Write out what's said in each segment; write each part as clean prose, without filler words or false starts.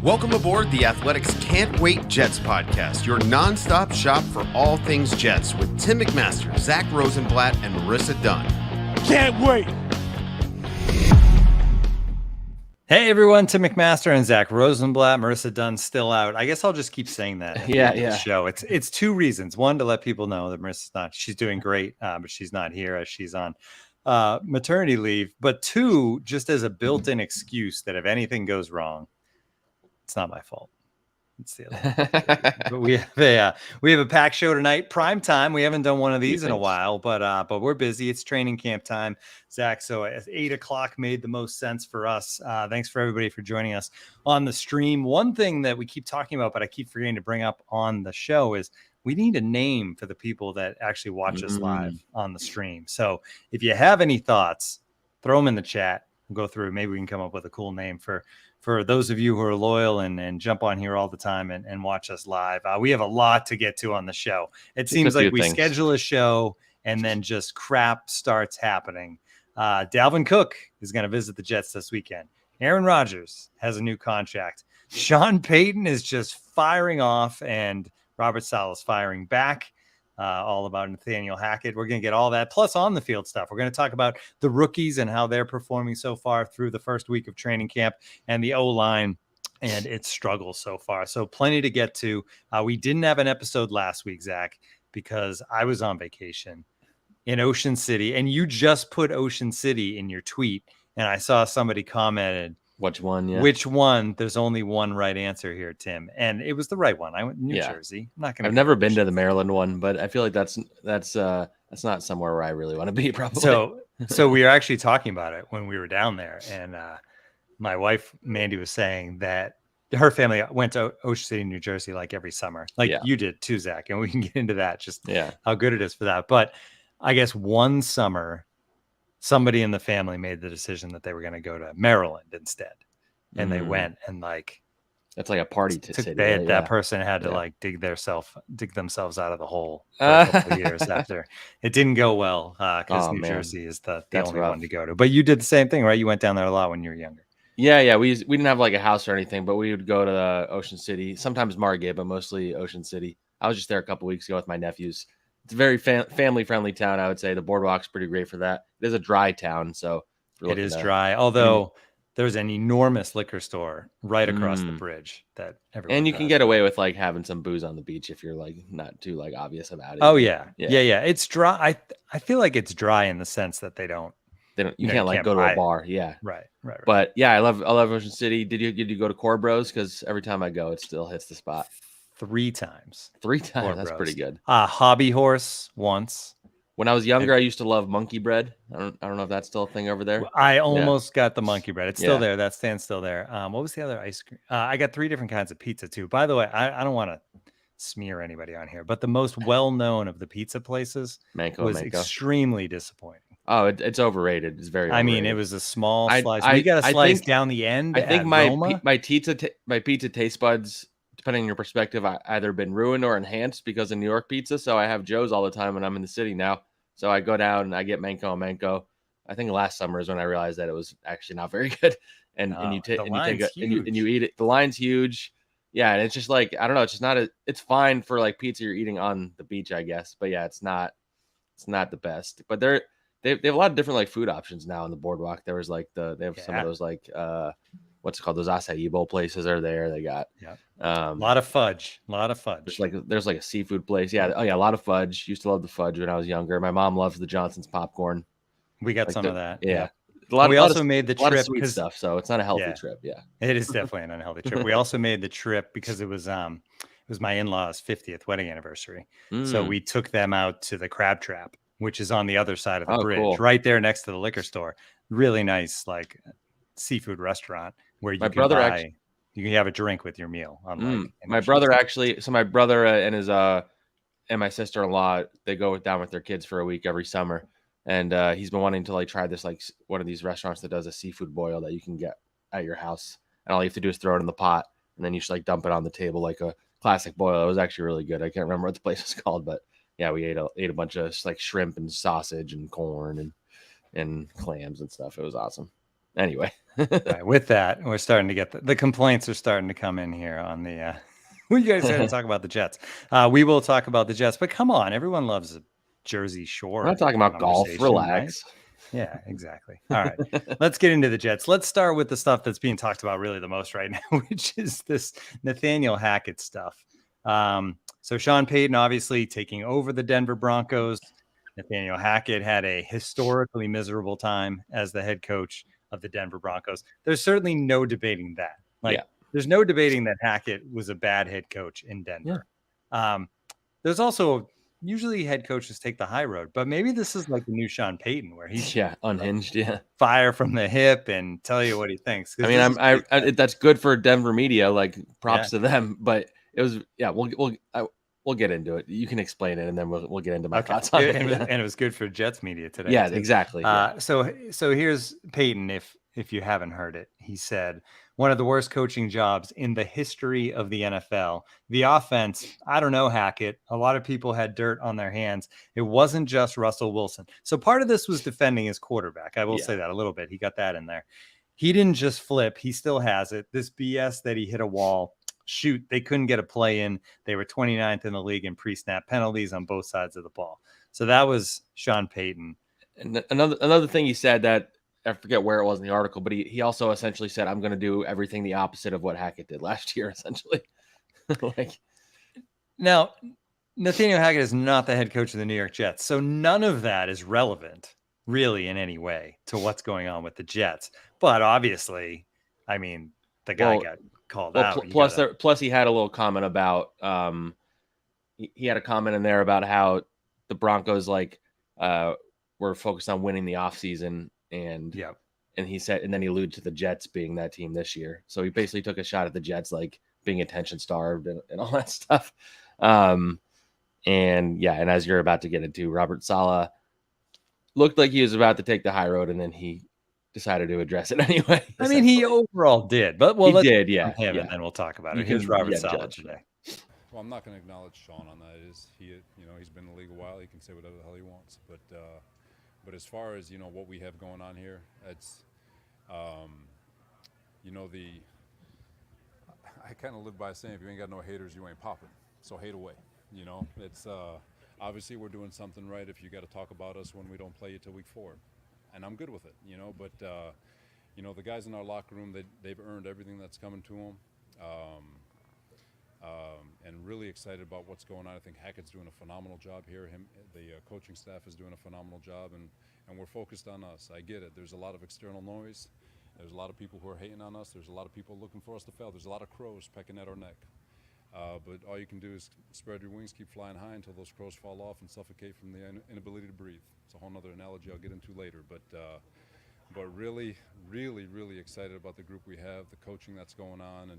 Welcome aboard the Athletics Can't Wait Jets podcast, your nonstop shop for all things Jets with Tim McMaster, Zach Rosenblatt, and Marissa Dunn. Can't wait! Hey everyone, Tim McMaster and Zach Rosenblatt. Marissa Dunn still out. I guess I'll just keep saying that. Yeah. Show. It's two reasons. One, to let people know that Marissa's not. She's doing great, but she's not here as she's on maternity leave. But two, just as a built-in excuse that if anything goes wrong, it's not my fault. It's the other. But we have a packed show tonight, prime time. We haven't done one of these in a while, but we're busy. It's training camp time, Zach. So at 8 o'clock made the most sense for us. Thanks for everybody for joining us on the stream. One thing that we keep talking about, but I keep forgetting to bring up on the show is we need a name for the people that actually watch us live on the stream. So if you have any thoughts, throw them in the chat. We'll go through. Maybe we can come up with a cool name for those of you who are loyal and jump on here all the time and watch us live. We have a lot to get to on the show. It seems like we schedule a show and then just crap starts happening. Dalvin Cook is going to visit the Jets this weekend. Aaron Rodgers has a new contract. Sean Payton is just firing off and Robert Saleh is firing back. All about Nathaniel Hackett. We're going to get all that, plus on the field stuff. We're going to talk about the rookies and how they're performing so far through the first week of training camp and the O-line and its struggles so far. So plenty to get to. We didn't have an episode last week, Zach, because I was on vacation in Ocean City, and you just put Ocean City in your tweet, and I saw somebody commented, which one? Yeah. Which one? There's only one right answer here, Tim, and it was the right one. I went New Jersey. I'm not gonna. I've never been to the Maryland one, but I feel like that's not somewhere where I really want to be. Probably. So we were actually talking about it when we were down there, and my wife Mandy was saying that her family went to Ocean City, New Jersey, like every summer, like you did too, Zach, and we can get into that. Just how good it is for that. But I guess one summer, somebody in the family made the decision that they were going to go to Maryland instead. And they went and that's like a party city. That person had to dig themselves out of the hole for a couple of years after. It didn't go well because New Jersey is the only one to go to. But you did the same thing, right? You went down there a lot when you were younger. Yeah. We didn't have like a house or anything, but we would go to Ocean City, sometimes Margate, but mostly Ocean City. I was just there a couple of weeks ago with my nephews. It's a very family-friendly town, I would say. The boardwalk's pretty great for that. It is a dry town, so it is dry. Although there's an enormous liquor store right across the bridge that everyone and you can get away with like having some booze on the beach if you're like not too like obvious about it. Oh yeah. It's dry. I feel like it's dry in the sense that they don't. You can't like go to a bar. Yeah. Right. But yeah, I love Ocean City. Did you go to Core Bros? Because every time I go, it still hits the spot. 3 times. 3 times. That's pretty good. Hobby Horse once. When I was younger, I used to love Monkey Bread. I don't know if that's still a thing over there. I almost got the Monkey Bread. It's still there. That stand's still there. What was the other ice cream? I got 3 different kinds of pizza too. By the way, I don't want to smear anybody on here, but the most well-known of the pizza places was extremely disappointing. Oh, it's overrated. It's very overrated. I mean, it was a small slice. We got a slice down the end. I think my pizza taste buds, depending on your perspective, either been ruined or enhanced because of New York pizza. So I have Joe's all the time when I'm in the city now. So I go down and I get Manco and Manco. I think last summer is when I realized that it was actually not very good. And you eat it. The line's huge. Yeah, and it's just like I don't know. It's just not it's fine for like pizza you're eating on the beach, I guess. But yeah, it's not the best. But they have a lot of different like food options now on the boardwalk. There was like they have some of those like what's it called? Those acai bowl places are there. They got a lot of fudge. There's like a seafood place. Yeah. Oh yeah. A lot of fudge. Used to love the fudge when I was younger. My mom loves the Johnson's popcorn. We got some of that. Yeah. We also made the trip sweet stuff. So it's not a healthy trip. Yeah. It is definitely an unhealthy trip. We also made the trip because it was my in-laws' 50th wedding anniversary. So we took them out to the Crab Trap, which is on the other side of the bridge, right there next to the liquor store. Really nice, like seafood restaurant where you can have a drink with your meal. My brother and his and my sister-in-law, they go down with their kids for a week every summer, and he's been wanting to like try this like one of these restaurants that does a seafood boil that you can get at your house, and all you have to do is throw it in the pot, and then you just like dump it on the table like a classic boil. It was actually really good. I can't remember what the place is called, but yeah, we ate a bunch of like shrimp and sausage and corn and clams and stuff. It was awesome. Anyway. Right, with that, we're starting to get the complaints are starting to come in here on the we guys had to talk about the Jets. We will talk about the Jets, but come on, everyone loves a Jersey Shore. We're not talking about golf. Relax. Right? Yeah, exactly. All right, let's get into the Jets. Let's start with the stuff that's being talked about really the most right now, which is this Nathaniel Hackett stuff. So Sean Payton obviously taking over the Denver Broncos. Nathaniel Hackett had a historically miserable time as the head coach of the Denver Broncos. There's certainly no debating that. There's no debating that Hackett was a bad head coach in Denver. Yeah. There's also usually head coaches take the high road, but maybe this is like the new Sean Payton where he's unhinged, fire from the hip and tell you what he thinks. I mean, that's good for Denver media. Like props to them, but it was we'll get into it. You can explain it, and then we'll get into my thoughts on it. And it was good for Jets media today. Yeah, exactly. So here's Payton. If you haven't heard it, he said one of the worst coaching jobs in the history of the NFL. The offense, I don't know, Hackett. A lot of people had dirt on their hands. It wasn't just Russell Wilson. So part of this was defending his quarterback. I will say that a little bit. He got that in there. He didn't just flip. He still has it. This BS that he hit a wall. Shoot, they couldn't get a play in. They were 29th in the league in pre-snap penalties on both sides of the ball. So that was Sean Payton. And another thing he said that I forget where it was in the article, but he also essentially said, I'm going to do everything the opposite of what Hackett did last year, essentially. Now, Nathaniel Hackett is not the head coach of the New York Jets, so none of that is relevant really in any way to what's going on with the Jets. But obviously, I mean, the guy got called out. Plus he had a little comment about he had a comment in there about how the Broncos were focused on winning the offseason and he said, and then he alluded to the Jets being that team this year. So he basically took a shot at the Jets like being attention starved and all that stuff. And as you're about to get into, Robert Saleh looked like he was about to take the high road, and then he decided to address it anyway. I mean, he overall did, but he did, yeah. And then we'll talk about it. Here's Robert Saleh today. Well, I'm not going to acknowledge Sean on that. He's been in the league a while. He can say whatever the hell he wants. But as far as what we have going on here, it's I kind of live by saying if you ain't got no haters, you ain't popping. So hate away. It's obviously we're doing something right if you got to talk about us when we don't play you till week 4. And I'm good with it, but the guys in our locker room, they've earned everything that's coming to them, and really excited about what's going on. I think Hackett's doing a phenomenal job here. The coaching staff is doing a phenomenal job, and we're focused on us. I get it. There's a lot of external noise. There's a lot of people who are hating on us. There's a lot of people looking for us to fail. There's a lot of crows pecking at our neck. But all you can do is spread your wings, keep flying high until those crows fall off and suffocate from the inability to breathe. It's a whole nother analogy I'll get into later. But really, really, really excited about the group we have, the coaching that's going on,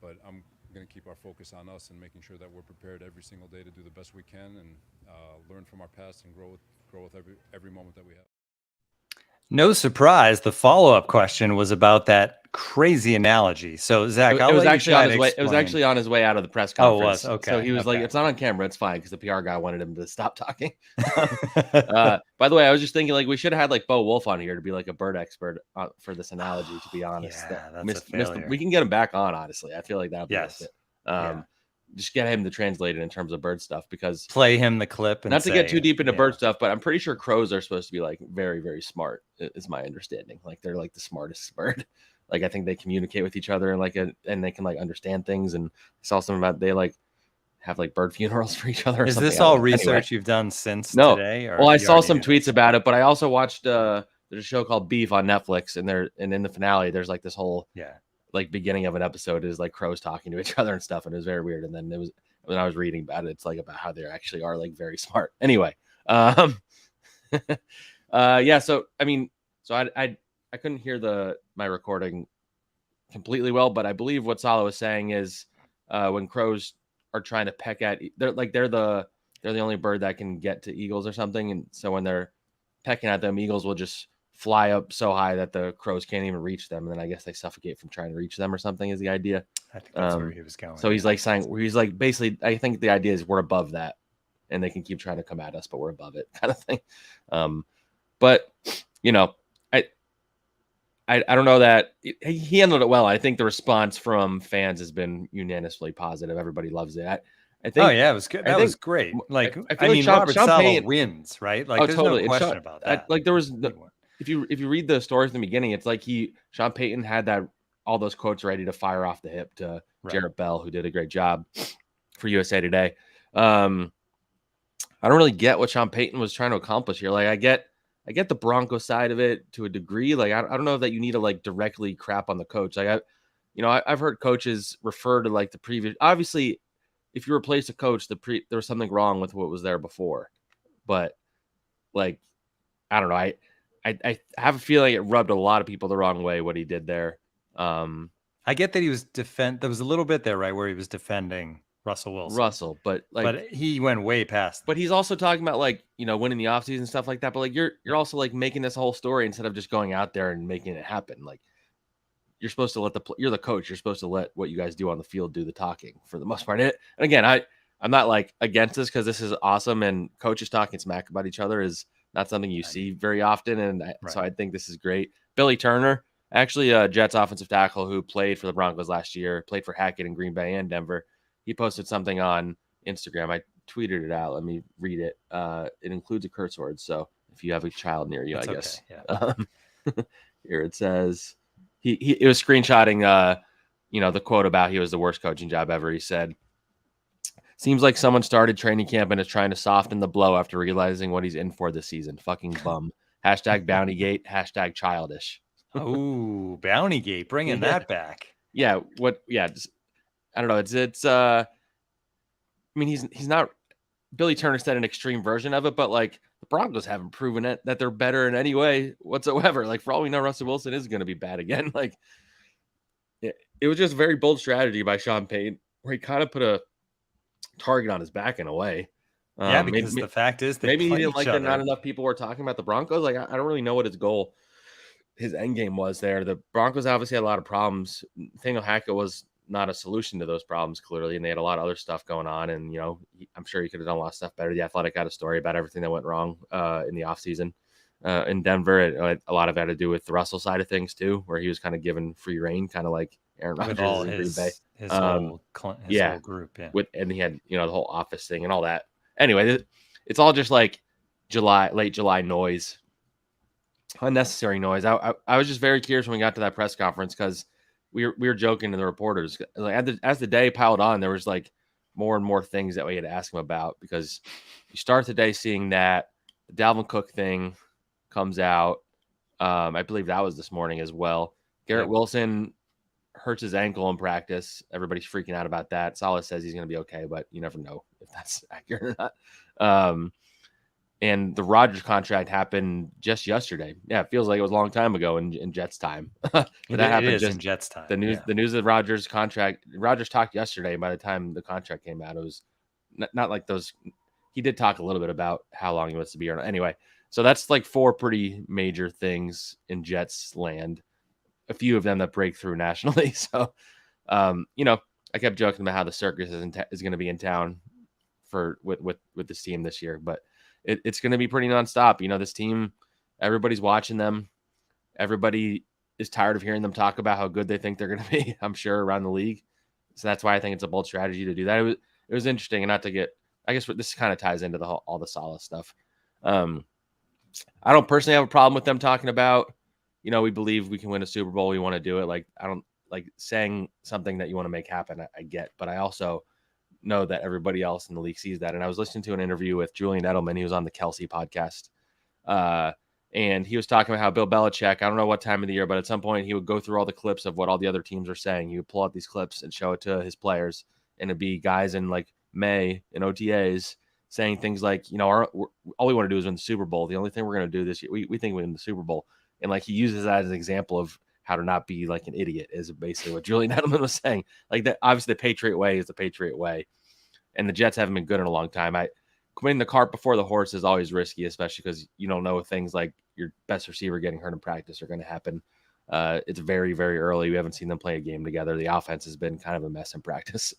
but I'm going to keep our focus on us and making sure that we're prepared every single day to do the best we can and learn from our past and grow with every moment that we have. No surprise, the follow-up question was about that crazy analogy. So, Zach, it was actually on his way out of the press conference. Oh, it was? Okay. So he was like, it's not on camera. It's fine because the PR guy wanted him to stop talking. By the way, I was just thinking we should have had Bo Wolf on here to be a bird expert for this analogy, to be honest. Yeah, that's a failure. We can get him back on, honestly. I feel like that would be worth it. Just get him to translate it in terms of bird stuff, because play him the clip. And not to get too deep into bird stuff, but I'm pretty sure crows are supposed to be very, very smart. Is my understanding. They're the smartest bird. I think they communicate with each other and they can understand things. And I saw something about they have bird funerals for each other. Is this all research you've done since today? Or I saw some tweets about it, but I also watched there's a show called Beef on Netflix, and in the finale there's this whole beginning of an episode is crows talking to each other and stuff, and it was very weird. And then when I was reading about it, it's about how they actually are very smart. Anyway, so I couldn't hear my recording completely well, but I believe what Saleh was saying is when crows are trying to peck at, they're the only bird that can get to eagles or something, and so when they're pecking at them, eagles will just fly up so high that the crows can't even reach them, and then I guess they suffocate from trying to reach them or something is the idea. I think that's where he was going. So he's basically, I think the idea is we're above that, and they can keep trying to come at us, but we're above it, kind of thing. But I don't know that he handled it well. I think the response from fans has been unanimously positive. Everybody loves it. I think. Oh yeah, it was good. That was great. Like I feel like Robert Sean Saleh Payton wins, right? Like Oh, there's totally. no question about that. Like there was if you read the stories in the beginning, it's like Sean Payton had all those quotes ready to fire off the hip to Jarrett Bell, who did a great job for USA Today. I don't really get what Sean Payton was trying to accomplish here. Like I get the Broncos side of it to a degree. Like I don't know that you need to like directly crap on the coach. Like I've heard coaches refer to like the previous. Obviously, if you replace a coach, there was something wrong with what was there before. But like I don't know. I have a feeling it rubbed a lot of people the wrong way what he did there. I get that he was there was a little bit there, right, where he was defending Russell Wilson. But he went way past. But he's also talking about like, winning the offseason and stuff like that. But like you're also like making this whole story instead of just going out there and making it happen. Like you're supposed to you're the coach. You're supposed to let what you guys do on the field do the talking for the most part. And again, I'm not like against this because this is awesome, and coaches talking smack about each other is not something you see very often. And so I think this is great. Billy Turner, actually a Jets offensive tackle who played for the Broncos last year, played for Hackett in Green Bay and Denver. He posted something on Instagram. I tweeted it out. Let me read it. It includes a curse word. So if you have a child near you, I guess. Okay. Yeah. Here it says he was screenshotting, the quote about he was the worst coaching job ever. He said, "Seems like someone started training camp and is trying to soften the blow after realizing what he's in for this season. Fucking bum. Hashtag Bountygate. Hashtag childish." Oh, Bountygate, bringing that back. Yeah. I don't know. It's I mean, he's not. Billy Turner said an extreme version of it, but like the Broncos haven't proven it that they're better in any way whatsoever. Like for all we know, Russell Wilson is going to be bad again. Like it was just a very bold strategy by Sean Payton, where he kind of put a target on his back in a way. Because the fact is, maybe he didn't like that not enough people were talking about the Broncos. Like I don't really know what his end game was there. The Broncos obviously had a lot of problems. Nathaniel Hackett was not a solution to those problems, clearly, and they had a lot of other stuff going on. And I'm sure he could have done a lot of stuff better. The Athletic had a story about everything that went wrong in the offseason in Denver. A lot of it had to do with the Russell side of things too, where he was kind of given free reign, kind of like Aaron Rodgers in Green Bay. His whole group, and he had the whole office thing and all that. Anyway, it's all just like late July noise, unnecessary noise. I was just very curious when we got to that press conference because we were joking to the reporters. Like as the day piled on, there was like more and more things that we had to ask him about, because you start the day seeing that the Dalvin Cook thing comes out. I believe that was this morning as well. Garrett Wilson hurts his ankle in practice. Everybody's freaking out about that. Saleh says he's going to be okay, but you never know if that's accurate or not. And the Rodgers contract happened just yesterday. Yeah, it feels like it was a long time ago in Jets time. But that happened just in Jets time. The news of the Rodgers contract. Rodgers talked yesterday. By the time the contract came out, it was not like those. He did talk a little bit about how long he wants to be. Or not. Anyway, so that's like 4 pretty major things in Jets land. A few of them that break through nationally. So, I kept joking about how the circus is going to be in town with this team this year, but it's going to be pretty nonstop. This team, everybody's watching them. Everybody is tired of hearing them talk about how good they think they're going to be, I'm sure, around the league. So that's why I think it's a bold strategy to do that. It was interesting, and not to get, I guess this kind of ties into all the Saleh stuff. I don't personally have a problem with them talking about, we believe we can win a Super Bowl. We want to do it. Like, I don't like saying something that you want to make happen. I get, but I also know that everybody else in the league sees that. And I was listening to an interview with Julian Edelman. He was on the Kelsey podcast. And he was talking about how Bill Belichick, I don't know what time of the year, but at some point he would go through all the clips of what all the other teams are saying. He would pull out these clips and show it to his players. And it'd be guys in like May and OTAs saying things like, all we want to do is win the Super Bowl. The only thing we're going to do this year, we think we win the Super Bowl. And like he uses that as an example of how to not be like an idiot, is basically what Julian Edelman was saying. Like that, obviously the Patriot way is the Patriot way. And the Jets haven't been good in a long time. Putting the cart before the horse is always risky, especially because you don't know if things like your best receiver getting hurt in practice are going to happen. It's very, very early. We haven't seen them play a game together. The offense has been kind of a mess in practice.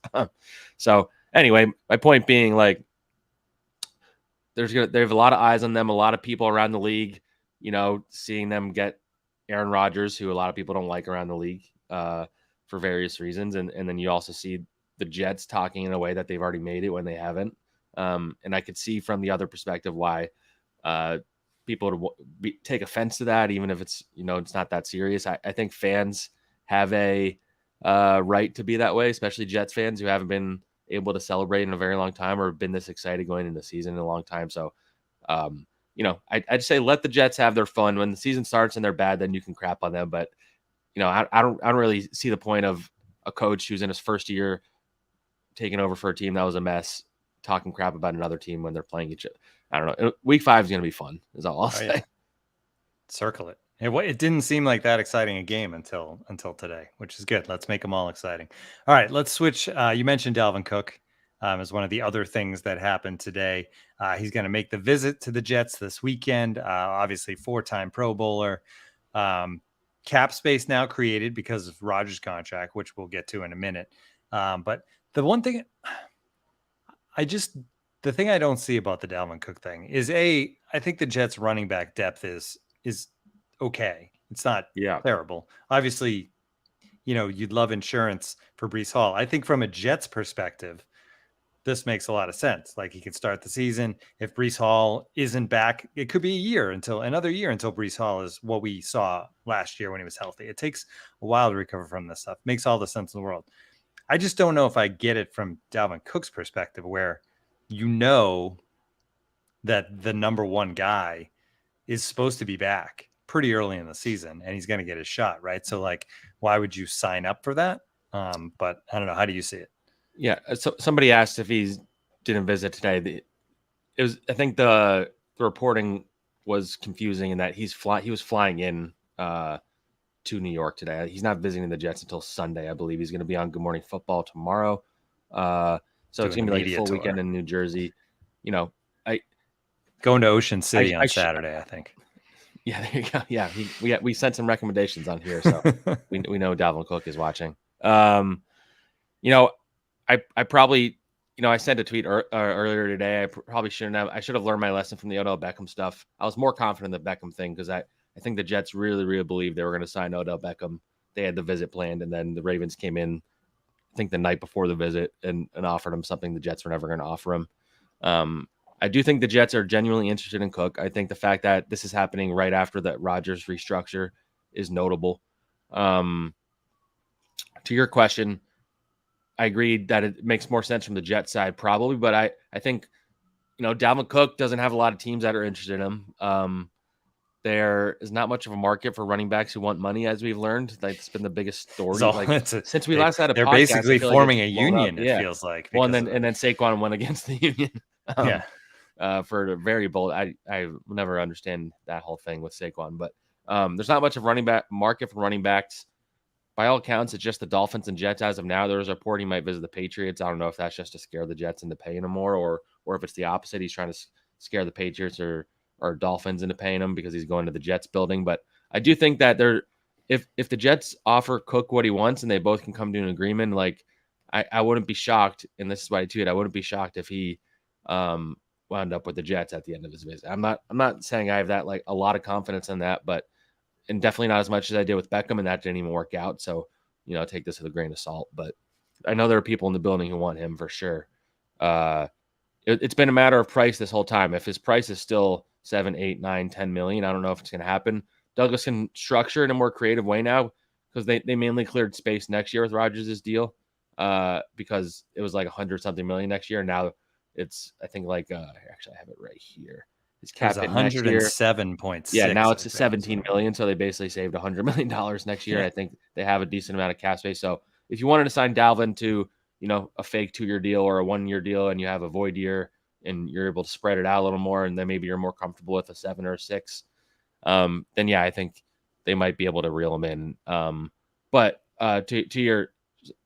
So anyway, my point being, like, they have a lot of eyes on them, a lot of people around the league, seeing them get Aaron Rodgers, who a lot of people don't like around the league for various reasons. And then you also see the Jets talking in a way that they've already made it when they haven't. And I could see from the other perspective why people would take offense to that, even if it's, it's not that serious. I think fans have a right to be that way, especially Jets fans who haven't been able to celebrate in a very long time or been this excited going into the season in a long time. So, I'd say let the Jets have their fun. When the season starts and they're bad, then you can crap on them. But, I don't really see the point of a coach who's in his first year taking over for a team that was a mess, talking crap about another team when they're playing each other. I don't know. Week 5 is going to be fun, is all I'll say. Yeah. Circle it. It didn't seem like that exciting a game until today, which is good. Let's make them all exciting. All right, let's switch. You mentioned Dalvin Cook as one of the other things that happened today. He's going to make the visit to the Jets this weekend. Obviously, 4-time Pro Bowler. Cap space now created because of Rodgers' contract, which we'll get to in a minute. But the one thing the thing I don't see about the Dalvin Cook thing is I think the Jets running back depth is okay. It's not terrible. Obviously, you'd love insurance for Breece Hall. I think from a Jets perspective, this makes a lot of sense. Like, he could start the season. If Breece Hall isn't back, it could be another year until Breece Hall is what we saw last year when he was healthy. It takes a while to recover from this stuff. Makes all the sense in the world. I just don't know if I get it from Dalvin Cook's perspective, where that the number one guy is supposed to be back pretty early in the season and he's going to get his shot, right? So, like, why would you sign up for that? But I don't know. How do you see it? Yeah. So somebody asked if he didn't visit today. I think the reporting was confusing in that he was flying in to New York today. He's not visiting the Jets until Sunday. I believe he's going to be on Good Morning Football tomorrow. So it's going to be like a full weekend in New Jersey. Going to Ocean City on Saturday, I think. Yeah, there you go. Yeah, we sent some recommendations on here, so we know Dalvin Cook is watching. I probably, I sent a tweet earlier today. I probably shouldn't have. I should have learned my lesson from the Odell Beckham stuff. I was more confident in the Beckham thing because I think the Jets really, really believed they were going to sign Odell Beckham. They had the visit planned, and then the Ravens came in, I think the night before the visit, and offered him something the Jets were never going to offer him. I do think the Jets are genuinely interested in Cook. I think the fact that this is happening right after that Rodgers restructure is notable. To your question, I agreed that it makes more sense from the Jets side probably, but I think, Dalvin Cook doesn't have a lot of teams that are interested in him. There is not much of a market for running backs who want money, as we've learned. Like, it's been the biggest story. Since we last had a they're podcast, basically forming a union. It feels like. Well, and then Saquon went against the union. For a very bold. I will never understand that whole thing with Saquon, but there's not much of running back market for running backs. By all accounts, it's just the Dolphins and Jets as of now. There was a report he might visit the Patriots. I don't know if that's just to scare the Jets into paying him more, or if it's the opposite. He's trying to scare the Patriots or Dolphins into paying him because he's going to the Jets building. But I do think that if the Jets offer Cook what he wants and they both can come to an agreement, like, I wouldn't be shocked, and this is why I tweeted, I wouldn't be shocked if he wound up with the Jets at the end of his visit. I'm not saying I have that, like, a lot of confidence in that, and definitely not as much as I did with Beckham, and that didn't even work out. So, take this with a grain of salt. But I know there are people in the building who want him for sure. It's been a matter of price this whole time. If his price is still 7, 8, 9, 10 million, I don't know if it's going to happen. Douglas can structure it in a more creative way now because they mainly cleared space next year with Rodgers' deal because it was like 100-something million next year. Now it's, I think, like actually I have it right here. His cap hit 107.6. Yeah, now it's 17 million, so they basically saved $100 million next year. Yeah. I think they have a decent amount of cap space. So if you wanted to sign Dalvin to, a fake 2-year deal or a 1-year deal, and you have a void year and you're able to spread it out a little more, and then maybe you're more comfortable with a 7 or a 6, then yeah, I think they might be able to reel him in. But to your,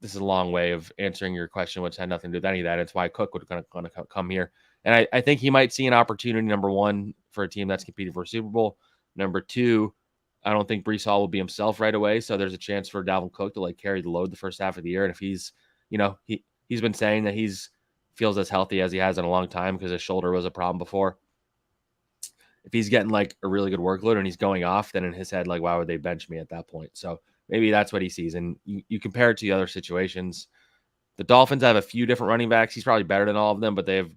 this is a long way of answering your question, which had nothing to do with any of that. It's why Cook would going to come here. And I think he might see an opportunity, number one, for a team that's competing for a Super Bowl. Number two, I don't think Breece Hall will be himself right away. So there's a chance for Dalvin Cook to, like, carry the load the first half of the year. And if he's, he's been saying that feels as healthy as he has in a long time because his shoulder was a problem before. if he's getting like a really good workload and he's going off, then in his head, like, why would they bench me at that point? So maybe that's what he sees. And you compare it to the other situations. The Dolphins have a few different running backs. He's probably better than all of them, but they have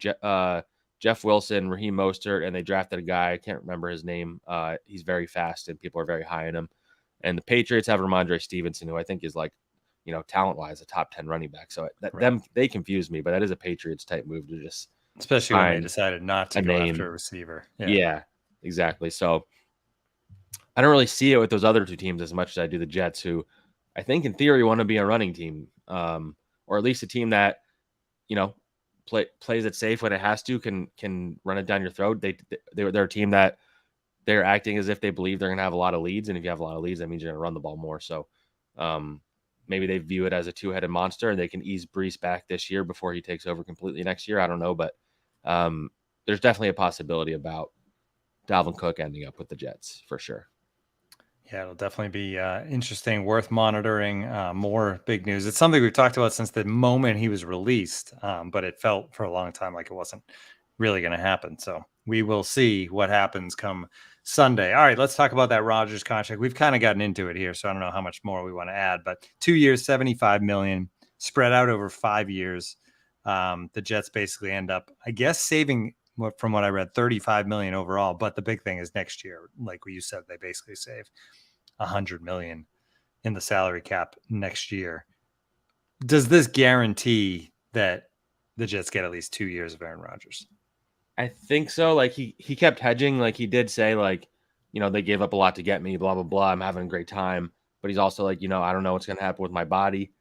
Jeff Wilson, Raheem Mostert, and they drafted a guy. I can't remember his name. He's very fast, and people are very high on him. And the Patriots have Ramondre Stevenson, who I think is like, talent-wise, a top 10 running back. So they confuse me, but that is a Patriots type move to just, especially when they decided not to go after a receiver. Yeah, exactly. So I don't really see it with those other two teams as much as I do the Jets, who I think in theory want to be a running team, or at least a team that, plays it safe when it has to, can run it down your throat. They're a team that they're acting as if they believe they're going to have a lot of leads. And if you have a lot of leads, that means you're going to run the ball more. So maybe they view it as a two-headed monster and they can ease Brees back this year before he takes over completely next year. I don't know, but there's definitely a possibility about Dalvin Cook ending up with the Jets for sure. Yeah, it'll definitely be interesting, worth monitoring. More big news. It's something we've talked about since the moment he was released, but it felt for a long time like it wasn't really going to happen. So we will see what happens come Sunday. All right, let's talk about that Rodgers contract. We've kind of gotten into it here, so I don't know how much more we want to add, but 2 years, $75 million, spread out over 5 years. The Jets basically end up, I guess, saving, from what I read, $35 million overall. But the big thing is next year, like you said, they basically save $100 million in the salary cap next year. Does this guarantee that the Jets get at least 2 years of Aaron Rodgers? I think so. Like he kept hedging. Like he did say, like, they gave up a lot to get me, blah, blah, blah. I'm having a great time. But he's also like, I don't know what's going to happen with my body.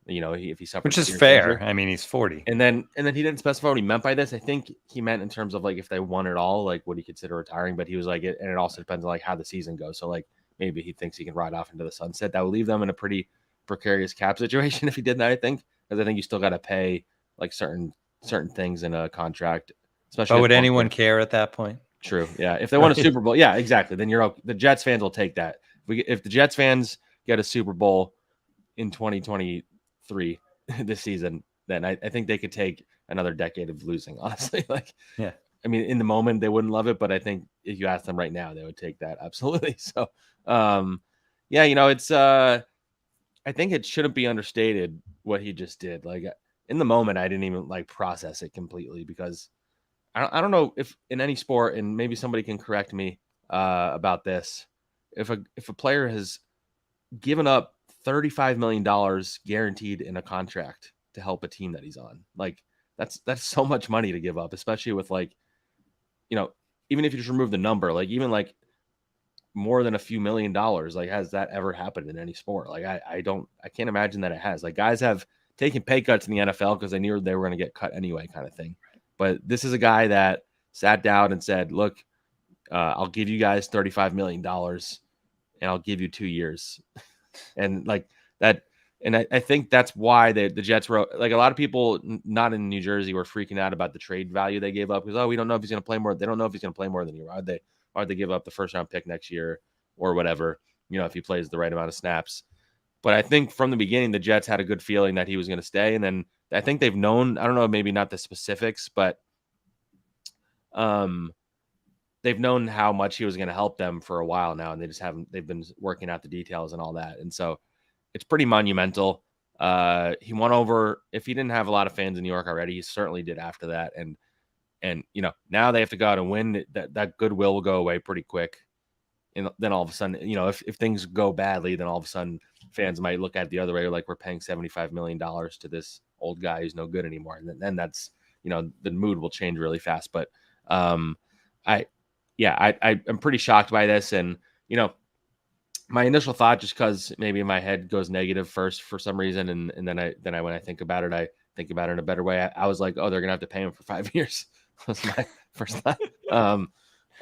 If he suffers, which is fair. Injury. I mean, he's 40. And then he didn't specify what he meant by this. I think he meant in terms of like, if they won it all, like, would he consider retiring? But he was like, and it also depends on like how the season goes. So like, maybe he thinks he can ride off into the sunset. That would leave them in a pretty precarious cap situation if he did that, I think. Because I think you still got to pay like certain things in a contract. Especially, but would anyone care at that point? True. Yeah. If they won a Super Bowl, yeah, exactly. Then the Jets fans will take that. If the Jets fans get a Super Bowl in 2023 this season, then I think they could take another decade of losing, honestly. Like, yeah. I mean, in the moment they wouldn't love it, but I think if you ask them right now, they would take that. Absolutely. So, yeah, it's, I think it shouldn't be understated what he just did. Like in the moment, I didn't even like process it completely because I don't know if in any sport, and maybe somebody can correct me about this, if a player has given up $35 million guaranteed in a contract to help a team that he's on, like that's so much money to give up, especially with like, even if you just remove the number, like even like more than a few $1 million, like has that ever happened in any sport? Like I can't imagine that it has. Like guys have taken pay cuts in the NFL because they knew they were going to get cut anyway, kind of thing. But this is a guy that sat down and said, look, I'll give you guys $35 million and I'll give you 2 years. And like that. And I think that's why the Jets were like, a lot of people not in New Jersey were freaking out about the trade value they gave up because, we don't know if he's going to play more. They don't know if he's going to play more than you. Why'd they give up the first round pick next year or whatever, if he plays the right amount of snaps. But I think from the beginning, the Jets had a good feeling that he was going to stay. And then I think they've known, I don't know, maybe not the specifics, but they've known how much he was going to help them for a while now. And they've been working out the details and all that. And so it's pretty monumental. He won over, if he didn't have a lot of fans in New York already, he certainly did after that. And now they have to go out and win. That goodwill will go away pretty quick. And then all of a sudden, if things go badly, then all of a sudden fans might look at it the other way, like we're paying $75 million to this old guy who's no good anymore. And then that's, the mood will change really fast. But I'm pretty shocked by this. And, my initial thought, just because maybe my head goes negative first for some reason. And then when I think about it, I think about it in a better way. I was like, oh, they're going to have to pay him for 5 years. That's my first thought.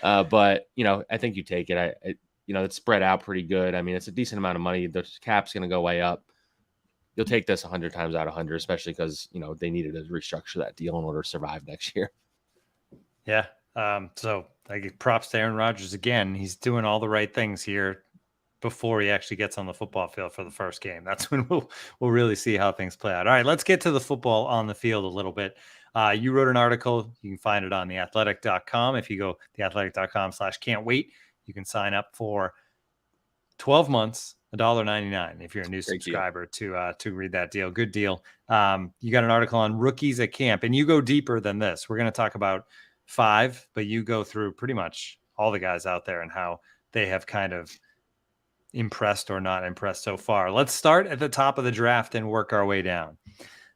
But I think you take it. It's spread out pretty good. I mean, it's a decent amount of money. The cap's going to go way up. You'll take this 100 times out of 100, especially because, they needed to restructure that deal in order to survive next year. Yeah. So I give props to Aaron Rodgers again. He's doing all the right things here before he actually gets on the football field for the first game. That's when we'll really see how things play out. All right, let's get to the football on the field a little bit. You wrote an article. You can find it on theathletic.com. If you go theathletic.com/can't-wait, you can sign up for 12 months, $1.99 if you're a new subscriber to read that deal. Good deal. You got an article on rookies at camp, and you go deeper than this. We're going to talk about 5, but you go through pretty much all the guys out there and how they have kind of impressed or not impressed so far. Let's start at the top of the draft and work our way down.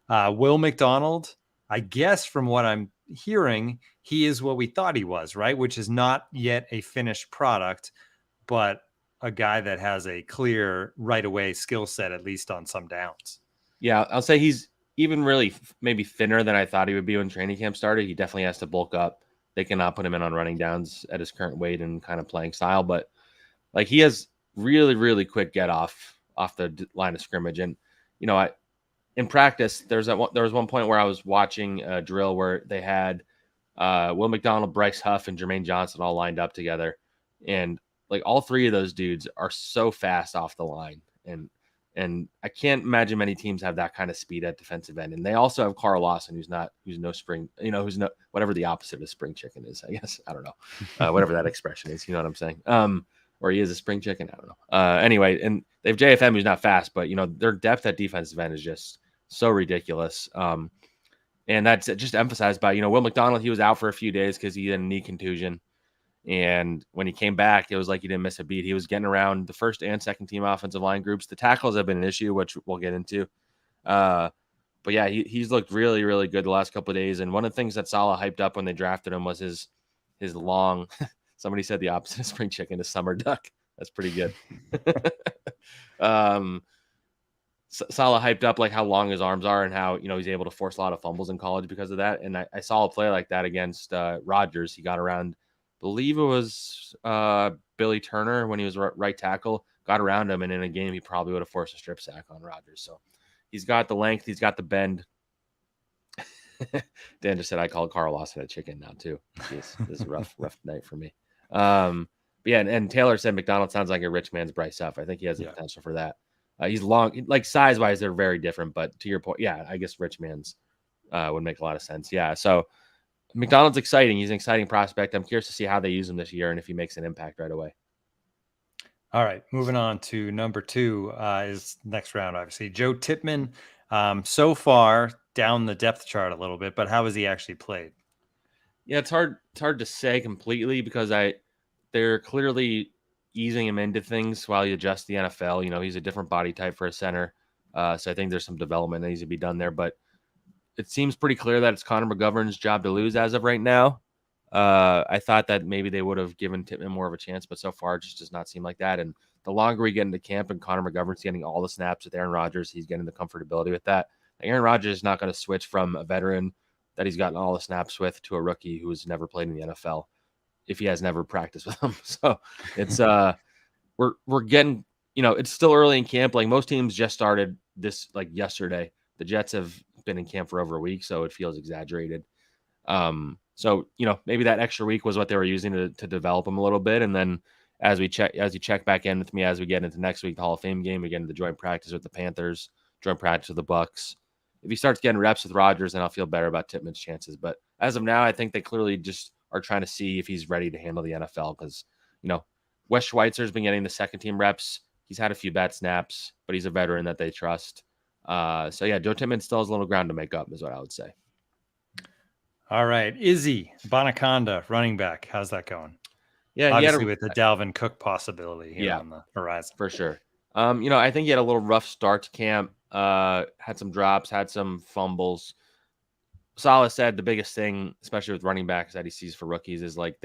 Will McDonald, I guess from what I'm hearing, he is what we thought he was, right? Which is not yet a finished product, but a guy that has a clear right away skill set, at least on some downs. Yeah, I'll say he's even really maybe thinner than I thought he would be when training camp started. He definitely has to bulk up. They cannot put him in on running downs at his current weight and kind of playing style, but like he has really, really quick get off the line of scrimmage. And, you know, in practice, there was one point where I was watching a drill where they had Will McDonald, Bryce Huff, and Jermaine Johnson all lined up together. And like all 3 of those dudes are so fast off the line. And I can't imagine many teams have that kind of speed at defensive end. And they also have Carl Lawson, who's no spring, who's no, whatever the opposite of spring chicken is, I guess. I don't know. Whatever that expression is, you know what I'm saying? Or he is a spring chicken. I don't know. Anyway, and they have JFM, who's not fast, but their depth at defensive end is just so ridiculous. And that's just emphasized by, Will McDonald, he was out for a few days because he had a knee contusion. And when he came back, it was like he didn't miss a beat. He was getting around the first and second team offensive line groups. The tackles have been an issue, which we'll get into. But yeah, he's looked really, really good the last couple of days. And one of the things that Saleh hyped up when they drafted him was his long, somebody said the opposite of spring chicken is summer duck. That's pretty good. Saleh hyped up like how long his arms are and how, he's able to force a lot of fumbles in college because of that. And I saw a play like that against Rodgers. He got around, believe it was Billy Turner when he was right tackle, got around him, and in a game he probably would have forced a strip sack on Rodgers. So he's got the length, he's got the bend. Dan just said I called Carl Lawson a chicken now too. Jeez, this is a rough night for me. But yeah, and Taylor said McDonald sounds like a rich man's Bryce Huff. I think he has the potential for that. He's long, like size wise, they're very different. But to your point, yeah, I guess rich man's would make a lot of sense. Yeah, so. McDonald's exciting. He's an exciting prospect. I'm curious to see how they use him this year and if he makes an impact right away. All right, moving on to number 2 is next round, obviously. Joe Tippmann, so far down the depth chart a little bit, but how has he actually played? Yeah, it's hard to say completely because they're clearly easing him into things while he adjusts the NFL. He's a different body type for a center. So I think there's some development that needs to be done there, but it seems pretty clear that it's Connor McGovern's job to lose as of right now. I thought that maybe they would have given Tippmann more of a chance, but so far it just does not seem like that. And the longer we get into camp and Connor McGovern's getting all the snaps with Aaron Rodgers, he's getting the comfortability with that. Aaron Rodgers is not going to switch from a veteran that he's gotten all the snaps with to a rookie who's never played in the NFL if he has never practiced with him. So it's we're getting, it's still early in camp. Like most teams just started this like yesterday. The Jets have been in camp for over a week, so it feels exaggerated. So maybe that extra week was what they were using to develop him a little bit. And then as you check back in with me as we get into next week, the Hall of Fame game, we get into the joint practice with the Panthers, joint practice with the Bucks. If he starts getting reps with Rodgers, then I'll feel better about Tippmann's chances. But as of now, I think they clearly just are trying to see if he's ready to handle the NFL because Wes Schweitzer's been getting the second team reps. He's had a few bad snaps, but he's a veteran that they trust. So yeah, Joe Tippmann still has a little ground to make up, is what I would say. All right, Izzy Bonaconda, running back. How's that going? Yeah, obviously with the Dalvin Cook possibility here on the horizon for sure. I think he had a little rough start to camp. Had some drops, had some fumbles. Saleh said the biggest thing, especially with running backs that he sees for rookies, is like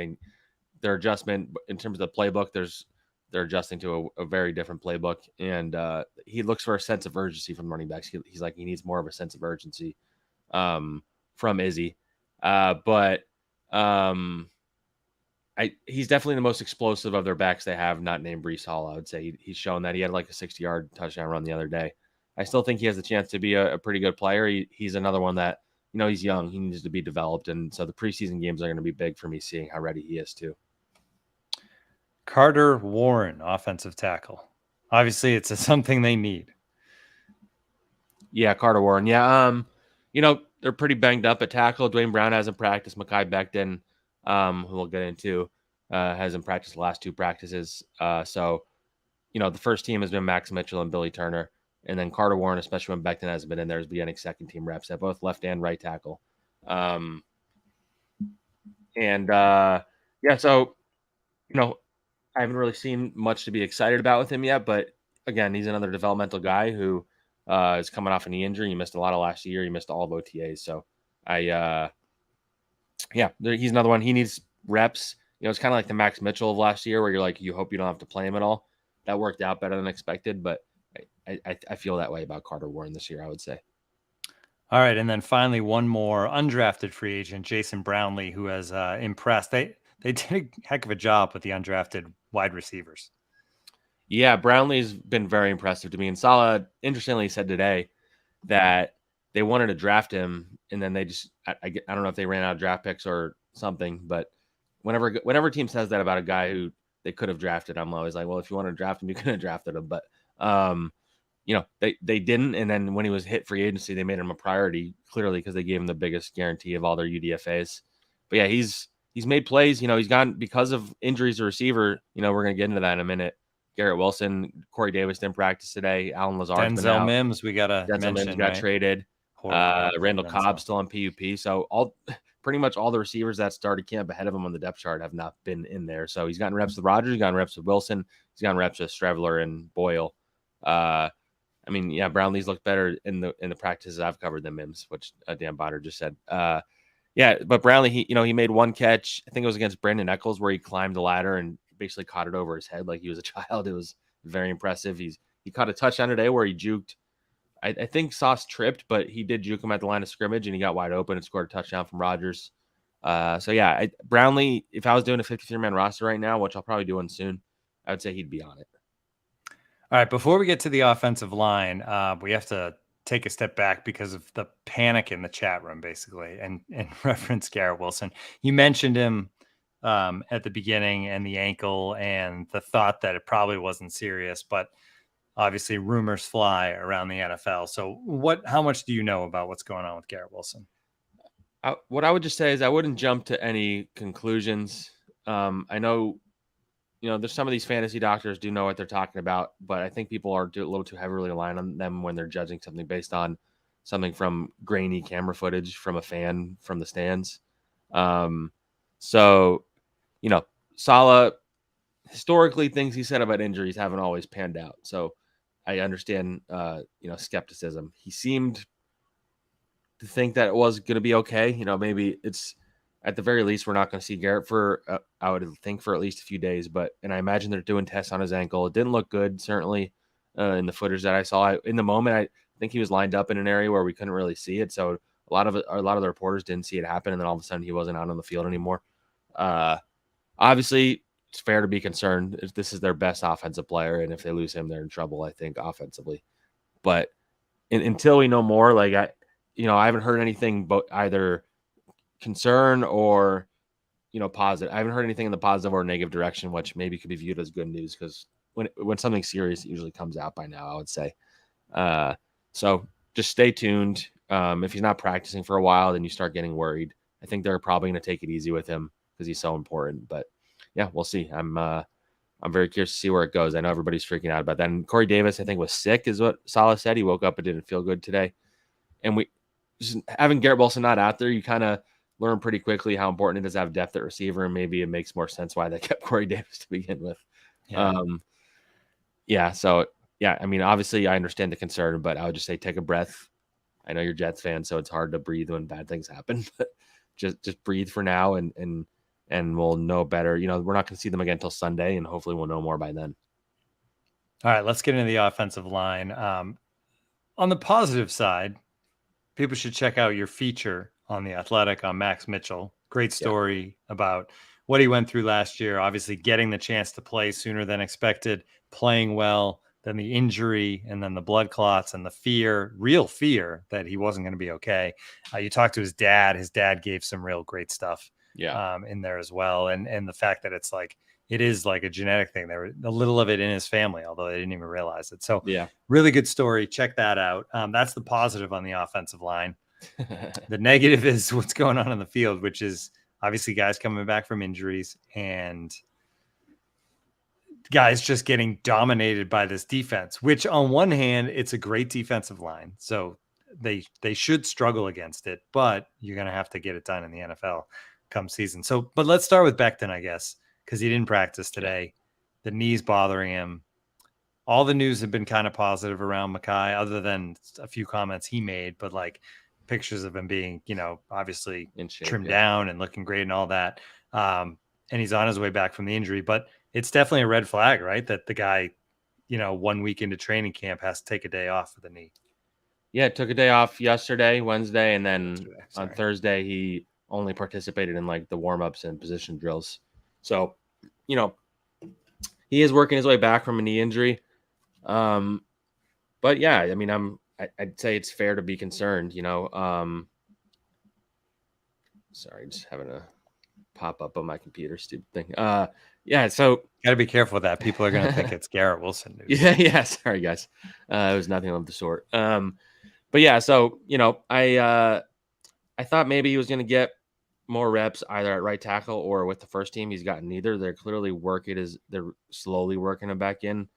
their adjustment in terms of the playbook. They're adjusting to a very different playbook, and he looks for a sense of urgency from running backs. He's like he needs more of a sense of urgency from Izzy, but he's definitely the most explosive of their backs they have, not named Breece Hall. I would say he's shown that. He had like a 60-yard touchdown run the other day. I still think he has a chance to be a pretty good player. He's another one that he's young. He needs to be developed, and so the preseason games are going to be big for me, seeing how ready he is too. Carter Warren, offensive tackle. Obviously, it's something they need. Yeah, Carter Warren. Yeah, they're pretty banged up at tackle. Dwayne Brown hasn't practiced. Mekhi Becton, who we'll get into, hasn't practiced the last 2 practices. So, the first team has been Max Mitchell and Billy Turner. And then Carter Warren, especially when Becton hasn't been in there, is beginning second team reps at both left and right tackle. So, I haven't really seen much to be excited about with him yet. But again, he's another developmental guy who is coming off a knee injury. He missed a lot of last year. He missed all of OTAs. So he's another one. He needs reps. It's kind of like the Max Mitchell of last year where you're like, you hope you don't have to play him at all. That worked out better than expected, but I feel that way about Carter Warren this year, I would say. All right, and then finally, one more undrafted free agent, Jason Brownlee, who has impressed. They did a heck of a job with the undrafted wide receivers. Yeah, Brownlee's been very impressive to me. And Saleh, interestingly, said today that they wanted to draft him, and then they just I don't know if they ran out of draft picks or something, but whenever a team says that about a guy who they could have drafted, I'm always like, well, if you want to draft him, you could have drafted him. But they didn't, and then when he was hit free agency, they made him a priority, clearly because they gave him the biggest guarantee of all their UDFAs. But yeah, he's made plays. He's gone because of injuries to receiver. We're gonna get into that in a minute. Garrett Wilson, Corey Davis didn't practice today. Alan Lazard, Denzel Mims, we gotta mention. Denzel Mims got traded. Randall Cobb still on PUP. So pretty much all the receivers that started camp ahead of him on the depth chart have not been in there. So he's gotten reps with Rodgers, he's gotten reps with Wilson, he's gotten reps with Streveler and Boyle. Brownlee's looked better in the practices I've covered than Mims, which Dan Bonner just said. But Brownlee, he made one catch. I think it was against Brandon Eccles where he climbed the ladder and basically caught it over his head like he was a child. It was very impressive. He caught a touchdown today where he juked. I think Sauce tripped, but he did juke him at the line of scrimmage and he got wide open and scored a touchdown from Rodgers. Brownlee, if I was doing a 53-man roster right now, which I'll probably do one soon, I would say he'd be on it. All right, before we get to the offensive line, we have to take a step back because of the panic in the chat room, basically, and reference Garrett Wilson. You mentioned him at the beginning and the ankle and the thought that it probably wasn't serious, but obviously rumors fly around the NFL. So how much do you know about what's going on with Garrett Wilson? What I would just say is I wouldn't jump to any conclusions. I know, there's some of these fantasy doctors do know what they're talking about, but I think people are a little too heavily reliant on them when they're judging something based on something from grainy camera footage from a fan from the stands. Saleh, historically, things he said about injuries haven't always panned out. So I understand, skepticism. He seemed to think that it was going to be okay. Maybe it's at the very least, we're not going to see Garrett for, I would think, for at least a few days. And I imagine they're doing tests on his ankle. It didn't look good, certainly, in the footage that I saw. In the moment, I think he was lined up in an area where we couldn't really see it. So a lot of the reporters didn't see it happen, and then all of a sudden he wasn't out on the field anymore. Obviously, it's fair to be concerned. This is their best offensive player, and if they lose him, they're in trouble, I think, offensively. But until we know more, I haven't heard anything but either concern or positive. I haven't heard anything in the positive or negative direction, which maybe could be viewed as good news because when something serious usually comes out by now, I would say. So just stay tuned. If he's not practicing for a while, then you start getting worried. I think they're probably going to take it easy with him because he's so important. But yeah, we'll see. I'm very curious to see where it goes. I know everybody's freaking out about that. And Corey Davis, I think, was sick, is what Saleh said. He woke up and didn't feel good today. And having Garrett Wilson not out there, you kind of learn pretty quickly how important it is to have depth at receiver, and maybe it makes more sense why they kept Corey Davis to begin with. Obviously I understand the concern, but I would just say take a breath. I know you're Jets fan, so it's hard to breathe when bad things happen, but just breathe for now and we'll know better. We're not going to see them again until Sunday, and hopefully we'll know more by then. All right, let's get into the offensive line. On the positive side, people should check out your feature on The Athletic on Max Mitchell. Great story about what he went through last year, obviously getting the chance to play sooner than expected, playing well, then the injury, and then the blood clots and the real fear that he wasn't going to be okay. You talked to his dad. His dad gave some real great stuff in there as well. And the fact that it is like a genetic thing. There was a little of it in his family, although they didn't even realize it. So really good story. Check that out. That's the positive on the offensive line. The negative is what's going on in the field, which is obviously guys coming back from injuries and guys just getting dominated by this defense, which on one hand, it's a great defensive line. So they should struggle against it, but you're going to have to get it done in the NFL come season. So, but let's start with Becton, I guess, because he didn't practice today. The knee's bothering him. All the news have been kind of positive around Mekhi, other than a few comments he made, but like pictures of him being, obviously In shape, trimmed down and looking great and all that. And he's on his way back from the injury, but it's definitely a red flag, right? That the guy, 1 week into training camp has to take a day off for the knee. Yeah, took a day off Wednesday, and then on Thursday he only participated in like the warm-ups and position drills. So, he is working his way back from a knee injury. But yeah, I mean, I'd say it's fair to be concerned, sorry, just having a pop up on my computer, stupid thing. Yeah, so got to be careful with that. People are going to think it's Garrett Wilson news. Yeah. Sorry, guys. It was nothing of the sort. But yeah, so I thought maybe he was going to get more reps either at right tackle or with the first team. He's gotten neither. They're clearly they're slowly working him back in.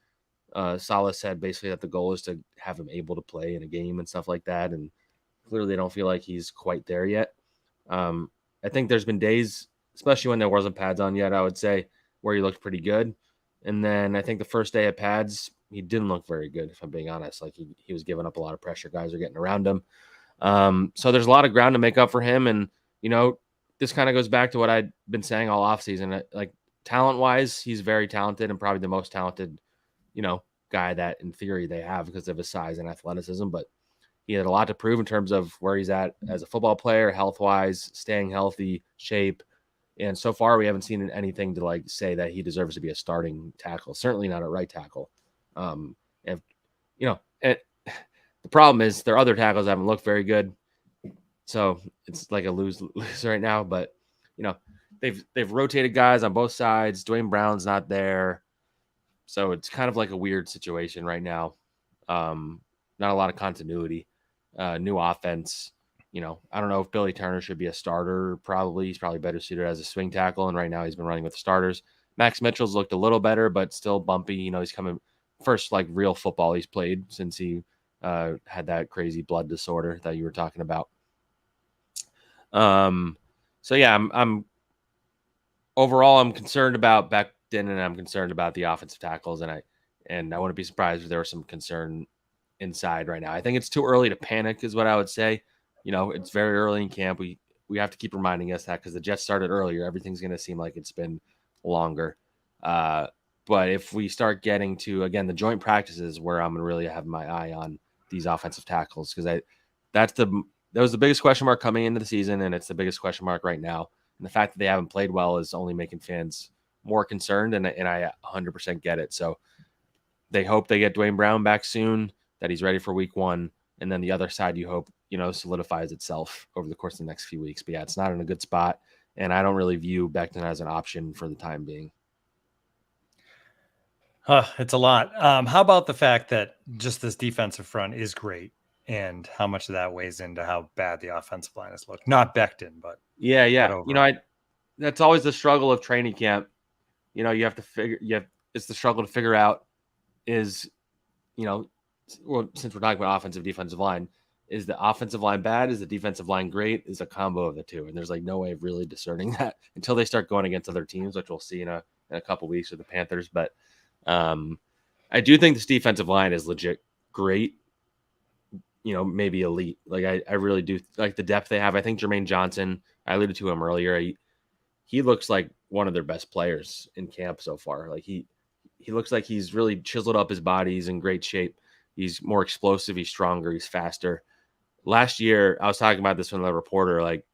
Saleh said basically that the goal is to have him able to play in a game and stuff like that, and clearly they don't feel like he's quite there yet. I think there's been days, especially when there wasn't pads on yet, I would say, where he looked pretty good. And then I think the first day of pads, he didn't look very good, if I'm being honest. Like he was giving up a lot of pressure. Guys are getting around him. So there's a lot of ground to make up for him. And, this kind of goes back to what I'd been saying all offseason. Like talent-wise, he's very talented and probably the most talented, guy that in theory they have because of his size and athleticism. But he had a lot to prove in terms of where he's at as a football player, health-wise, staying healthy, shape. And so far, we haven't seen anything to like say that he deserves to be a starting tackle. Certainly not a right tackle. And the problem is their other tackles haven't looked very good. So it's like a lose right now. But they've rotated guys on both sides. Dwayne Brown's not there, so it's kind of like a weird situation right now. Not a lot of continuity. New offense. I don't know if Billy Turner should be a starter. Probably. He's probably better suited as a swing tackle. And right now he's been running with the starters. Max Mitchell's looked a little better, but still bumpy. He's coming first like real football he's played since he had that crazy blood disorder that you were talking about. So yeah, I'm overall, I'm concerned about Becton and I'm concerned about the offensive tackles. And I wouldn't be surprised if there was some concern inside right now. I think it's too early to panic is what I would say. It's very early in camp. We have to keep reminding us that because the Jets started earlier. Everything's going to seem like it's been longer. But if we start getting to, again, the joint practices where I'm going to really have my eye on these offensive tackles because that was the biggest question mark coming into the season, and it's the biggest question mark right now. And the fact that they haven't played well is only making fans more concerned, and I 100% get it. So they hope they get Dwayne Brown back soon, that he's ready for week 1, and then the other side you hope solidifies itself over the course of the next few weeks. But yeah, it's not in a good spot, and I don't really view Becton as an option for the time being. It's a lot. How about the fact that just this defensive front is great, and how much of that weighs into how bad the offensive line has looked? Not Becton, but yeah. That's always the struggle of training camp. You have to it's the struggle to figure out is, well, since we're talking about offensive, defensive line, is the offensive line bad? Is the defensive line great? Is a combo of the two. And there's like no way of really discerning that until they start going against other teams, which we'll see in a couple weeks with the Panthers. But I do think this defensive line is legit great, maybe elite. Like I really do like the depth they have. I think Jermaine Johnson, I alluded to him earlier. He looks like one of their best players in camp so far. Like he looks like he's really chiseled up his body. He's in great shape. He's more explosive. He's stronger. He's faster. Last year, I was talking about this with a reporter. Like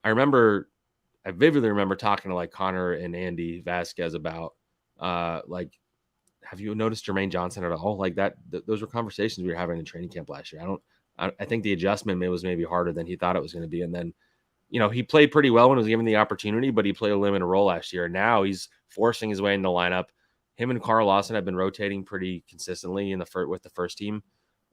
I vividly remember talking to like Connor and Andy Vasquez about like, have you noticed Jermaine Johnson at all? Like that, those were conversations we were having in training camp last year. I think the adjustment was maybe harder than he thought it was going to be. And then, he played pretty well when he was given the opportunity, but he played a limited role last year. Now he's forcing his way into the lineup. Him and Carl Lawson have been rotating pretty consistently with the first team.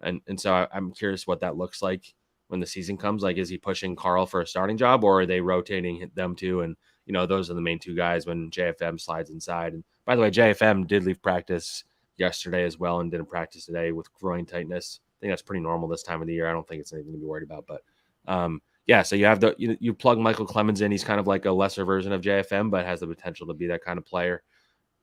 And so I'm curious what that looks like when the season comes. Like, is he pushing Carl for a starting job, or are they rotating them two? And, those are the main two guys when JFM slides inside. And by the way, JFM did leave practice yesterday as well and didn't practice today with groin tightness. I think that's pretty normal this time of the year. I don't think it's anything to be worried about. But so you have you plug Michael Clemens in. He's kind of like a lesser version of JFM, but has the potential to be that kind of player.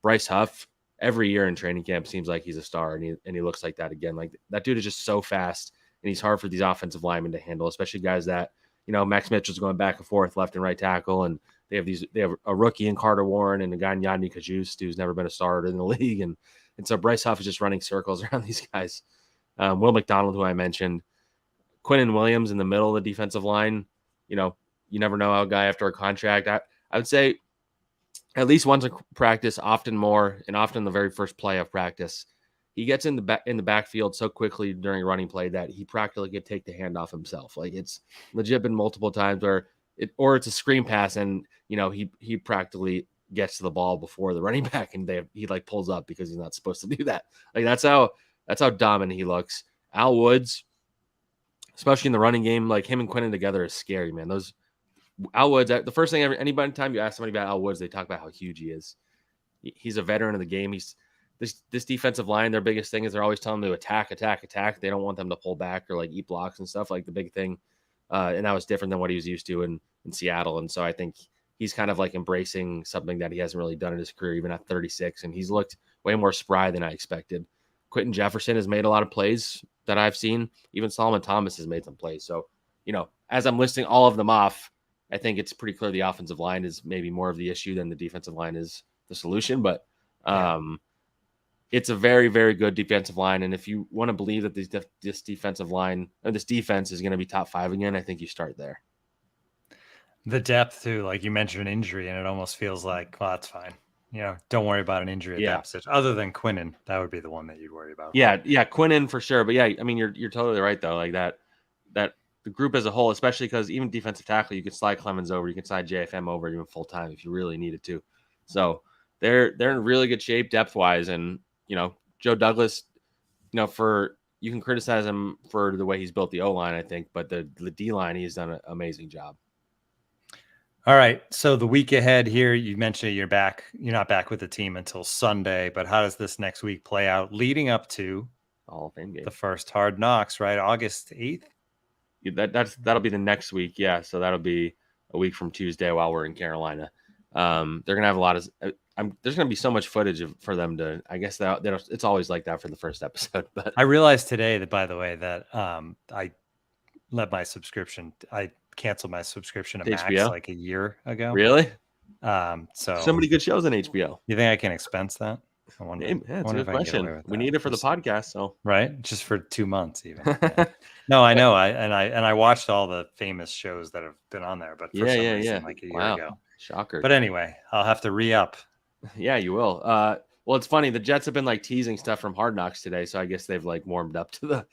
Bryce Huff, every year in training camp, seems like he's a star, and he looks like that again. Like, that dude is just so fast, and he's hard for these offensive linemen to handle, especially guys that, Max Mitchell's going back and forth, left and right tackle, and they have a rookie in Carter Warren and a guy in Yadni Kajust who's never been a starter in the league, and so Bryce Huff is just running circles around these guys. Will McDonald, who I mentioned, Quinnen Williams in the middle of the defensive line. You never know how a guy after a contract. I would say at least once a practice, often more, and often the very first play of practice, he gets in the backfield so quickly during a running play that he practically could take the handoff himself. Like, it's legit been multiple times where it's a screen pass, and he practically gets to the ball before the running back, and he like pulls up because he's not supposed to do that. Like, that's how dominant he looks. Al Woods, especially in the running game, like him and Quinnen together is scary, man. Those Al Woods, the first thing anytime you ask somebody about Al Woods, they talk about how huge he is. He's a veteran of the game. He's this defensive line. Their biggest thing is they're always telling them to attack. They don't want them to pull back or like eat blocks and stuff. Like, the big thing, and that was different than what he was used to in Seattle. And so I think he's kind of like embracing something that he hasn't really done in his career, even at 36. And he's looked way more spry than I expected. Quentin Jefferson has made a lot of plays that I've seen. Even Solomon Thomas has made some plays. So, as I'm listing all of them off, I think it's pretty clear the offensive line is maybe more of the issue than the defensive line is the solution. But it's a very, very good defensive line. And if you want to believe that this defensive line or this defense is going to be top 5 again, I think you start there. The depth too, like you mentioned, an injury, and it almost feels like, well, that's fine. Don't worry about an injury at that position. Other than Quinnen, that would be the one that you'd worry about. Yeah, Quinnen for sure. But I mean, you're totally right though. Like that the group as a whole, especially because even defensive tackle, you could slide Clemens over, you can slide JFM over even full time if you really needed to. So they're in really good shape depth wise, and Joe Douglas, you can criticize him for the way he's built the O-line, I think, but the D line, he's done an amazing job. All right. So the week ahead here, you mentioned you're not back with the team until Sunday, but how does this next week play out leading up to Hall of Fame game, the first Hard Knocks, right? August 8th. That'll be the next week. Yeah. So that'll be a week from Tuesday while we're in Carolina. They're going to have a lot of, there's going to be so much footage for them to, I guess that it's always like that for the first episode, but I realized today that, by the way, that I canceled my subscriction to Max HBO? like a year ago. Really? So many good shows on HBO. You think I can expense that? I wonder, it's a good question. We need it for the podcast, so right, just for 2 months, even. Yeah. No, I know. I watched all the famous shows that have been on there, but for some reason, like a year ago. Shocker. But anyway, I'll have to re-up. Yeah, you will. Well, it's funny. The Jets have been like teasing stuff from Hard Knocks today, so I guess they've like warmed up to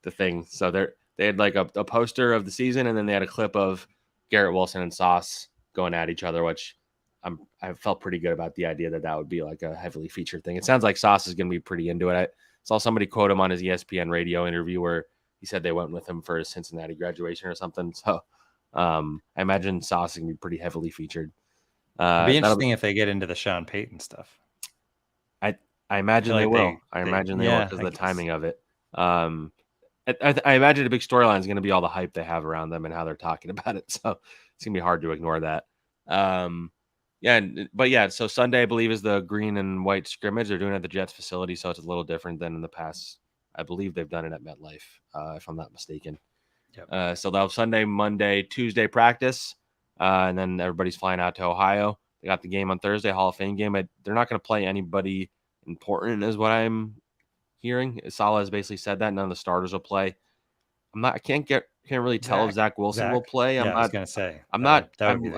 the thing. So they had like a poster of the season, and then they had a clip of Garrett Wilson and Sauce going at each other, which I felt pretty good about the idea that would be like a heavily featured thing. It sounds like Sauce is going to be pretty into it. I saw somebody quote him on his ESPN radio interview where he said they went with him for his Cincinnati graduation or something. So I imagine Sauce is going to be pretty heavily featured. It'd be interesting if they get into the Sean Payton stuff. I imagine they will. I imagine they will because of the timing of it. I imagine a big storyline is going to be all the hype they have around them and how they're talking about it. So it's going to be hard to ignore that. So Sunday, I believe, is the green and white scrimmage. They're doing it at the Jets facility, so it's a little different than in the past. I believe they've done it at MetLife, if I'm not mistaken. Yep. So they'll have Sunday, Monday, Tuesday practice, and then everybody's flying out to Ohio. They got the game on Thursday, Hall of Fame game. They're not going to play anybody important, is what I'm hearing. Saleh has basically said that none of the starters will play. I can't really tell if Zach Wilson will play. I was going to say. I'm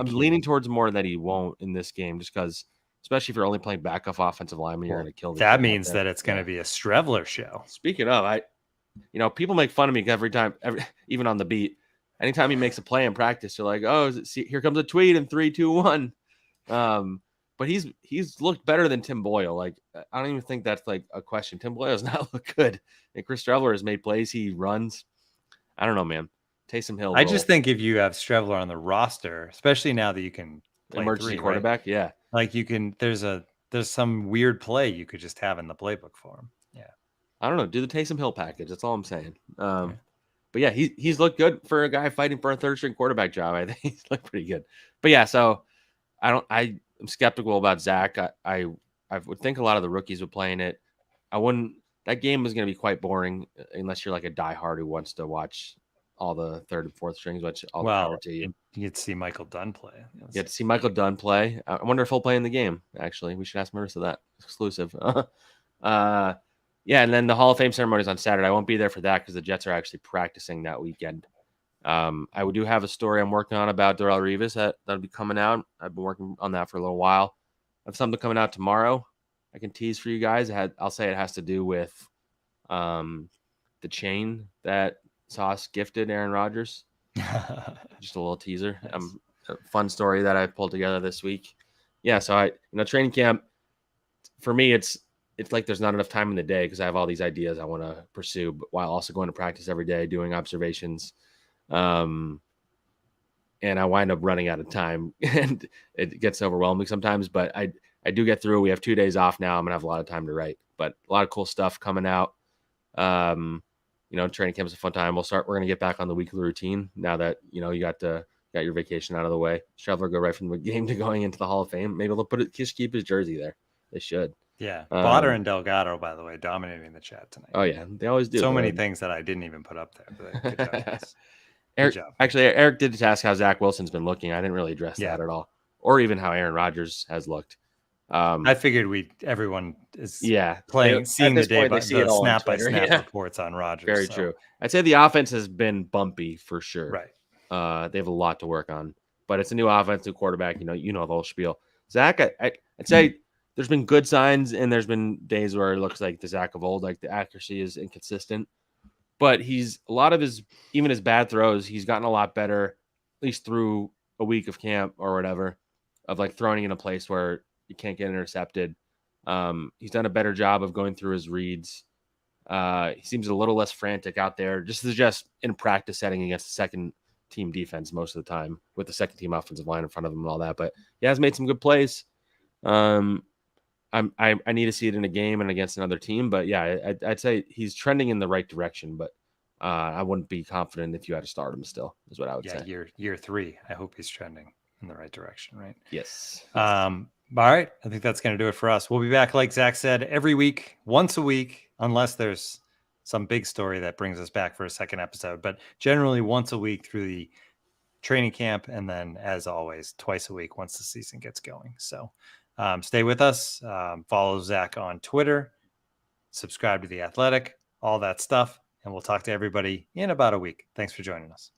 leaning towards more that he won't in this game, just because, especially if you're only playing backup offensive lineman, you're going to kill. That means that it's going to be a Strevler show. Speaking of, people make fun of me every time, even on the beat. Anytime he makes a play in practice, they're like, "Oh, here comes a tweet in 3, 2, 1." But he's looked better than Tim Boyle. Like, I don't even think that's like a question. Tim Boyle does not look good, and Chris Strevler has made plays. He runs. I don't know, man. Taysom Hill. I just think if you have Streveler on the roster, especially now that you can play emergency 3, quarterback, right? yeah. Like you can, there's some weird play you could just have in the playbook for him. Yeah. I don't know. Do the Taysom Hill package. That's all I'm saying. Yeah. But yeah, he's looked good for a guy fighting for a third string quarterback job. I think he's looked pretty good. But yeah, so I'm skeptical about Zach. I would think a lot of the rookies would play in it. That game was going to be quite boring unless you're like a diehard who wants to watch all the third and fourth strings, which all the power to you. You get to see Michael Dunn play. You get to see Michael Dunn play. I wonder if he'll play in the game, actually. We should ask Marissa that. It's exclusive. Yeah, and then the Hall of Fame ceremony is on Saturday. I won't be there for that because the Jets are actually practicing that weekend. I do have a story I'm working on about Darrelle Revis that'll be coming out. I've been working on that for a little while. I have something coming out tomorrow I can tease for you guys. I'll say it has to do with the chain that Sauce gifted Aaron Rodgers. Just a little teaser. Nice. A fun story that I pulled together this week. Yeah, so training camp for me, it's like there's not enough time in the day because I have all these ideas I want to pursue, but while also going to practice every day, doing observations. And I wind up running out of time and it gets overwhelming sometimes, but I do get through. We have 2 days off now. I'm gonna have a lot of time to write, but a lot of cool stuff coming out. Training camp is a fun time. We're gonna get back on the weekly routine now that you got your vacation out of the way. Traveler go right from the game to going into the Hall of Fame. Maybe they'll keep his jersey there. They should. Yeah. Botter and Delgado, by the way, dominating the chat tonight. Oh yeah, they always do. So many things that I didn't even put up there. But good job, guys. Eric did ask how Zach Wilson's been looking. I didn't really address that at all, or even how Aaron Rodgers has looked. I figured everyone is seeing the day by the snap by snap reports on Rodgers. Very true. I'd say the offense has been bumpy for sure. Right. They have a lot to work on, but it's a new offense, new quarterback. You know the whole spiel. Zach, I'd say there's been good signs, and there's been days where it looks like the Zach of old, like the accuracy is inconsistent. But his bad throws, he's gotten a lot better, at least through a week of camp or whatever, of like throwing in a place where you can't get intercepted. He's done a better job of going through his reads. He seems a little less frantic out there, just in practice setting against the second team defense most of the time with the second team offensive line in front of him and all that. But he has made some good plays. I need to see it in a game and against another team, but yeah, I'd say he's trending in the right direction, but I wouldn't be confident if you had to start him still, is what I would say. Year 3, I hope he's trending in the right direction, right? Yes. All right, I think that's going to do it for us. We'll be back, like Zach said, every week, once a week, unless there's some big story that brings us back for a second episode, but generally once a week through the training camp, and then, as always, twice a week once the season gets going. So stay with us. Follow Zach on Twitter. Subscribe to The Athletic, all that stuff. And we'll talk to everybody in about a week. Thanks for joining us.